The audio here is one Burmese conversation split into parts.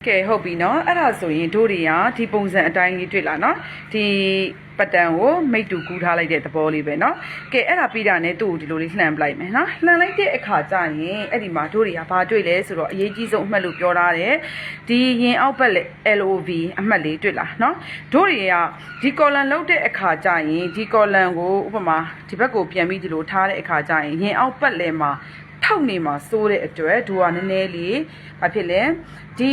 ကဲဟုတ်ပြီနော်အဲ့ဒါဆိုရင်တို့တွေကဒီပုံစံအတိုင်းလေးတွေ့လာနော်ဒီပတ်တန်ကိုမိတ်တူကူးထားလိုက်တဲ့သဘောလေးပဲနော်ကဲအဲ့ဒါပြီးတာနဲ့သူ့ကိုဒီလိုလေးလှန်ပလိုက်မယ်နော်လှန်လိုက်တဲ့အခါကျရင်အဲ့ဒီမှာတို့တွေကဘာတွေ့လဲဆိုတော့အရေးကြီးဆုံးအမှတ်လို့ပြောထားတယ်ဒီရင်အောက်ဘက် LOV အမှတ်လေးတွေ့လားနော်တို့တွေကဒီ column လောက်တဲ့အခါကျရင်ဒီ column ကိုဥပမာဒီဘက်ကိုပြန်ပြီးဒီလိုထားတဲ့အခါကျရင်ရင်အောက်ဘက်လည်းမှာထောက်နေမှာစိုးတဲ့အတွက်တို့ကနည်းနည်းလေးဘာဖြစ်လဲဒီ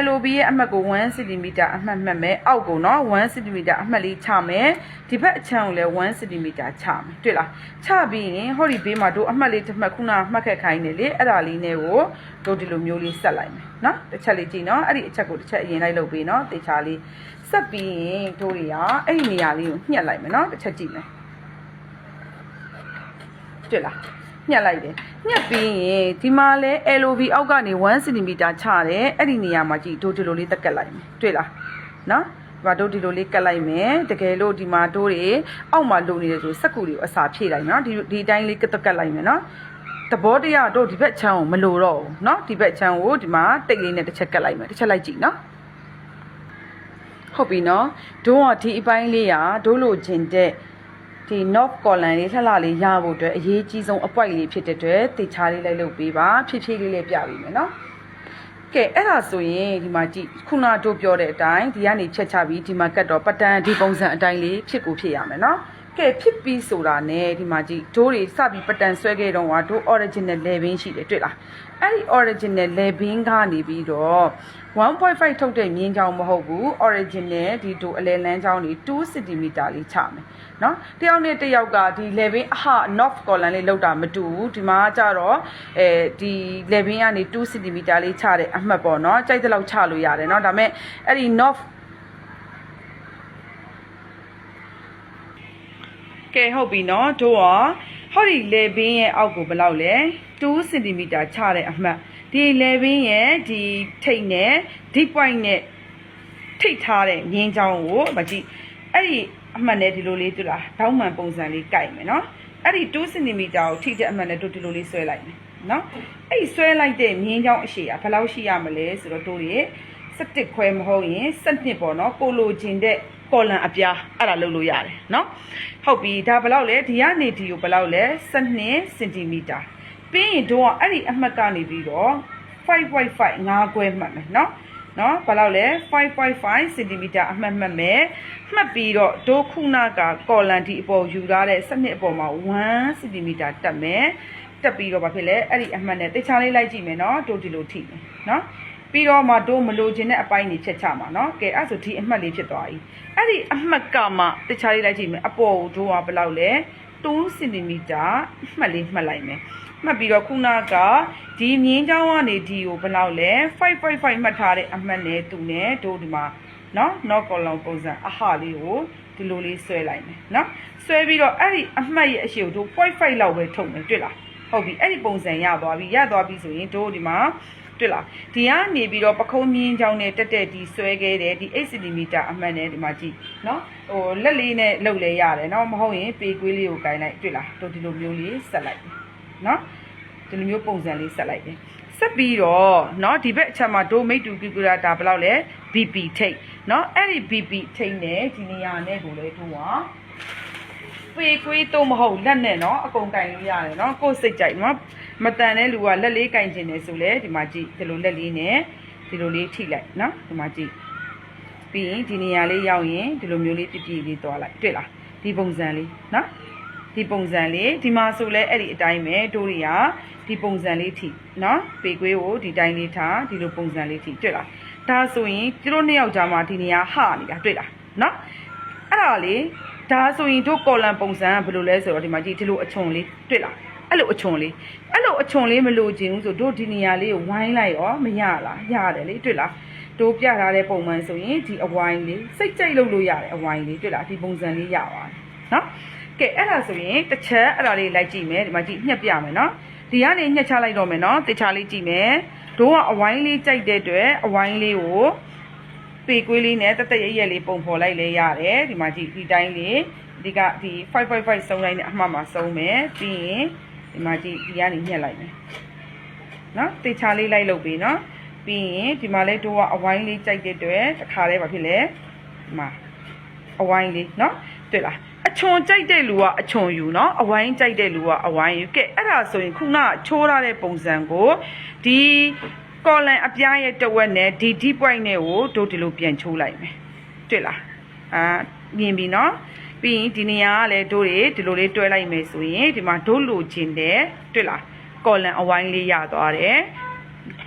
LOB ရဲ့အမှတ်ကို1 cm အမှတ်မှတ်မယ်အောက်ကိုနော်1 cm အမှတ်လေးချမယ်ဒီဘက်အချမ်းကိုလည်း1 cm ချမယ်တွေ့လားချပြီးရင်ဟောဒီဘေးမှာတို့အမှတ်လေးတစ်မှတ်ခုနမှတ်ခက်ခိုင်းနေလေအဲ့ဒါလေးနဲ့ကိုတို့ဒီလိုမျိုးလေးဆက်လိုက်မယ်နော်တစ်ချက်လေးကြည့်နော်အဲ့ဒီအချက်ကိုတစ်ချက်အရင်လိုက်လုပ်ပေးနော်တေချာလေးဆက်ပြီးရင်တို့တွေကအဲ့ဒီနေရာလေးကိုညှက်လိုက်မယ်နော်တစ်ချက်ကြည့်မယ်တွေ့လားညှက်လိုက်တယ်ညှက်ပြီးရင်ဒီမှာလဲ LOV အောက်ကနေ1 cm ချတယ်အဲ့ဒီနေရာမှာကြည့်တို့ဒီလိုလေးတက်ကက်လိုက်မယ်တွေ့လားနော်ဒီမှာတို့ဒီလိုလေးကက်လိုက်မယ်တကယ်လို့ဒီမှာတို့တွေအောက်မှာလိုနေတယ်ဆိုစက်ကူတွေကိုအစာဖြည့်လိုက်နော်ဒီအတိုင်းလေးတက်ကက်လိုက်မယ်နော်သဘောတရားတို့ဒီဘက်ချမ်းကိုမလိုတော့ဘူးနော်ဒီဘက်ချမ်းကိုဒီမှာတိတ်လေးနဲ့တစ်ချက်ကက်လိုက်မယ်တစ်ချက်လိုက်ကြည့်နော်ဟုတ်ပြီနော်တို့ကဒီအပိုင်းလေးကတို့လိုချင်တဲ့ဒီ north column လေးလှလှလေးရဖို့အတွက်အရေးကြီးဆုံးအပွိုက်လေးဖြစ်တဲ့အတွက်တေချာလေးလိုက်လုပ်ပေးပါဖြည်းဖြည်းလေးလေးပြပေးမယ်နော်ကဲအဲ့ဒါဆိုရင်ဒီမှာကြည့်ခုနတို့ပြောတဲ့အတိုင်းဒီကနေဖြတ်ချပြီးဒီမှာကတ်တော့ပတန်ဒီပုံစံအတိုင်းလေးဖြစ်ကိုဖြစ်ရမယ်နော်ကဲဖြစ်ပြီးဆိုတာနဲ့ဒီမှာကြည့်ဒိုးတွေစပြီးပတန်ဆွဲခဲ့တော့ကဒိုး original level ရှိတယ်တွေ့လားအဲ့ဒီ original level ကနေပြီးတော့1.5 ထုတ်တဲ့မြင်းချောင်းမဟုတ်ဘူး original ဒီဒိုးအလဲလန်းချောင်းတွေ2 cm လေးချမယ်နော်တယောက်နဲ့တယောက်ကဒီ level အဟ north column လေးလောက်တာမတူဘူးဒီမှာကျတော့ဒီ level ကနေ2 cm လေးချတဲ့အမှတ်ပေါ့နော်ကြိုက်တဲ့လောက်ချလို့ရတယ်နော်ဒါပေမဲ့အဲ့ဒီ northကဲဟုတ်ပြီနော်တို့ကဟောဒီ level ရဲ့အောက်ကိုဘယ်လောက်လဲ2 cm ချတဲ့အမှတ်ဒီ level ရဲ့ဒီထိတ်နဲ့ deep point နဲ့ထိတ်ထားတဲ့ငင်းချောင်းကိုမကြည့်အဲ့ဒီအမှတ်နဲ့ဒီလိုလေးတွေ့လားတောင်းမှန်ပုံစံလေးကြိုက်မယ်နော်အဲ့ဒီ2 cm ကိုထိတဲ့အမှတ်နဲ့တို့ဒီလိုလေးဆွဲလိုက်မယ်နော်အဲ့ဒီဆွဲလိုက်တဲ့ငင်းချောင်းအရှည်ကဘယ်လောက်ရှိရမလဲဆိုတော့တို့ရဲ့17ခွဲမဟုတ်ရင်17ပေါ့နော်ကိုလိုချင်တဲ့column အပြားအဲ့ဒါလုပ်လို့ရတယ်နော်ဟုတ်ပြီဒါဘယ်လောက်လဲဒီကနေဒီကိုဘယ်လောက်လဲ12 cm ပြီးရင်တို့ကအဲ့ဒီအမှတ်ကနေပြီးတော့ 5.5 5ခွဲမှတ်မယ်နော်ဘယ်လောက်လဲ 5.5 cm အမှတ်မှတ်မယ်မှတ်ပြီးတော့တို့ခုနက column ဒီအပေါ်ယူထားတဲ့စနစ်အပေါ်မှာ1 cm တက်မယ်တက်ပြီးတော့ဘာဖြစ်လဲအဲ့ဒီအမှတ်နဲ့တခြားလေးလိုက်ကြည့်မယ်နော်တို့ဒီလိုထိမယ်နော်ပြီးတော့မှတို့မလိုချင်တဲ့အပိုင်းတွေဖြတ်ချမှာနော်ကဲအဲ့ဆိုဒီအမှတ်လေးဖြစ်သွားပြီအဲ့ဒီအမှတ်ကမှတခြားလေးလိုက်ကြည့်မယ်အပေါ်ကိုတို့ကဘယ်လောက်လဲ2 cm မှတ်လေးမှတ်လိုက်မယ်မှတ်ပြီးတော့ခုနကဒီမြင်းချောင်းကနေဒီကိုဘယ်လောက်လဲ5.5မှတ်ထားတဲ့အမှတ်နဲ့သူနဲ့တို့ဒီမှာနော် north column ပုံစံအဟလေးကိုဒီလိုလေးဆွဲလိုက်မယ်နော်ဆွဲပြီးတော့အဲ့ဒီအမှတ်ရဲ့အရှိကိုတို့ 0.5 လောက်ပဲထုတ်မယ်တွေ့လားဟုတ်ပြီအဲ့ဒီပုံစံရသွားပြီဆိုရင်တို့ဒီမှာတွေ့လားဒီကနေပြီးတော့ပခုံးမြင်းချောင်းနဲ့တက်ဒီဆွဲခဲ့တယ်ဒီ8 cm အမှတ်နဲ့ဒီမှာကြည့်နော်ဟိုလက်လေးနဲ့လှုပ်လဲရတယ်နော်မဟုတ်ရင်ပေကွေးလေးကိုကိုင်းလိုက်တွေ့လားတို့ဒီလိုမျိုးလေးဆက်လိုက်နော်ဒီလိုမျိုးပုံစံလေးဆက်လိုက်တယ်ဆက်ပြီးတော့เนาะဒီဘက်အချက်မှာဒိုမိတ်တူကီကူလာတာဘယ်လောက်လဲ BP ထိတ်เนาะအဲ့ဒီ BP ထိတ်နဲ့ဒီနေရာနဲ့ကိုလည်းတို့ကပေကွေးတော့မဟုတ်လက်နဲ့เนาะအကုန်ကင်လို့ရတယ်เนาะကိုယ်စိတ်ကြိုက်เนาะမတန်တဲ့လူကလက်လေးကင်ချင်တယ်ဆိုလဲဒီမှာကြည့်ဒီလိုလက်လေးနဲ့ဒီလိုလေးထိလိုက်เนาะဒီမှာကြည့်ပြီးရင်ဒီနေရာလေးရောက်ရင်ဒီလိုမျိုးလေးပြပြလေးသွားလိုက်တွေ့လားဒီပုံစံလေးเนาะဒီပုံစံလေးဒီမှာဆိုလဲအဲ့ဒီအတိုင်းပဲတို့တွေကဒီပုံစံလေးထိနော်ပေကွေးကိုဒီတိုင်းလေးထားဒီလိုပုံစံလေးထိတွေ့လားဒါဆိုရင်ကျတို့နှစ်ယောက်ကြားမှာဒီနေရာဟနေတာတွေ့လားနော်အဲ့ဒါလေဒါဆိုရင်တို့ column ပုံစံကဘယ်လိုလဲဆိုတော့ဒီမှာကြည့်ဒီလိုအချွန်လေးတွေ့လားအဲ့လိုအချွန်လေးမလိုချင်ဘူးဆိုတို့ဒီနေရာလေးကိုဝိုင်းလိုက်ရောမရလားရတယ်လေတွေ့လားတို့ပြထားတဲ့ပုံမှန်ဆိုရင်ဒီအဝိုင်းလေးစိတ်ကြိုက်လုပ်လို့ရတယ်အဝိုင်းလေးတွေ့လားဒီပုံစံလေးရပါတယ်နော်ကဲအဲ့ဒါဆိုရင်တစ်ချက်အဲ့ဒါလေးလိုက်ကြည့်မယ်ဒီမှာကြည့်ညှက်ပြမယ်နော်ဒီကနေညှက်ချလိုက်တော့မယ်နော်တေချာလေးကြည့်မယ်တို့ကအဝိုင်းလေးကြိုက်တဲ့အတွက်အဝိုင်းလေးကိုပေကွေးလေးနဲ့တက်ရက်ရက်လေးပုံဖော်လိုက်လဲရတယ်ဒီမှာကြည့်ဒီတိုင်းလေးဒီကဒီ 5.5 စုံလိုက်တဲ့အမှတ်မှာစုံမယ်ပြီးရင်ဒီမှာကြည့်ဒီကနေညှက်လိုက်မယ်နော်တေချာလေးလိုက်လုပ်ပြီနော် ပြီးရင်ဒီမှာလဲတို့ကအဝိုင်းလေးကြိုက်တဲ့အတွက်တစ်ခါလဲဘာဖြစ်လဲဒီမှာအဝိုင်းလေးเนาะတွေ့လားအချွန်ကြိုက်တဲ့လူကအချွန်ယူเนาะအဝိုင်းကြိုက်တဲ့လူကအဝိုင်းယူကဲအဲ့ဒါဆိုရင်ခုနချိုးထားတဲ့ပုံစံကိုဒီကော်လန်အပြားရဲ့တဝက်နဲ့ဒီ deep point နဲ့ကိုတို့ဒီလိုပြန်ချိုးလိုက်မယ်တွေ့လားမြင်ပြီเนาะပြီးရင်ဒီနေရာကလည်းတို့တွေဒီလိုလေးတွဲလိုက်မယ်ဆိုရင်ဒီမှာတို့လိုချင်တယ်တွေ့လားကော်လန်အဝိုင်းလေးရသွားတယ်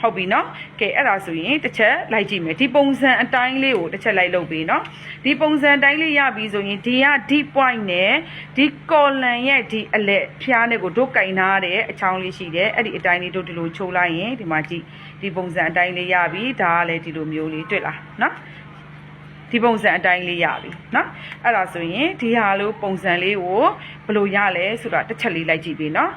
ဟုတ်ပြီเนาะကဲအဲ့ဒါဆိုရင်တစ်ချက်လိုက်ကြည့်မယ်ဒီပုံစံအတိုင်းလေးကိုတစ်ချက်လိုက်လုပ်ပြီเนาะဒီပုံစံအတိုင်းလေးရပြီဆိုရင်ဒီက deep point နဲ့ဒီကော်လန်ရဲ့ဒီအလက်ဖျားနဲ့ကိုတို့ကင်ထားတဲ့အချောင်းလေးရှိတယ်အဲ့ဒီအတိုင်းလေးတို့ဒီလိုချိုးလိုက်ရင်ဒီမှာကြည့်ဒီပုံစံအတိုင်းလေးရပြီဒါကလည်းဒီလိုမျိုးလေးတွေ့လားเนาะဒီပုံစံအတိုင်းလေးရပြီเนาะအဲ့ဒါဆိုရင်ဒီဟာလိုပုံစံလေးကိုဘယ်လိုရလဲဆိုတာတစ်ချက်လေးလိုက်ကြည့်ပြီเนาะ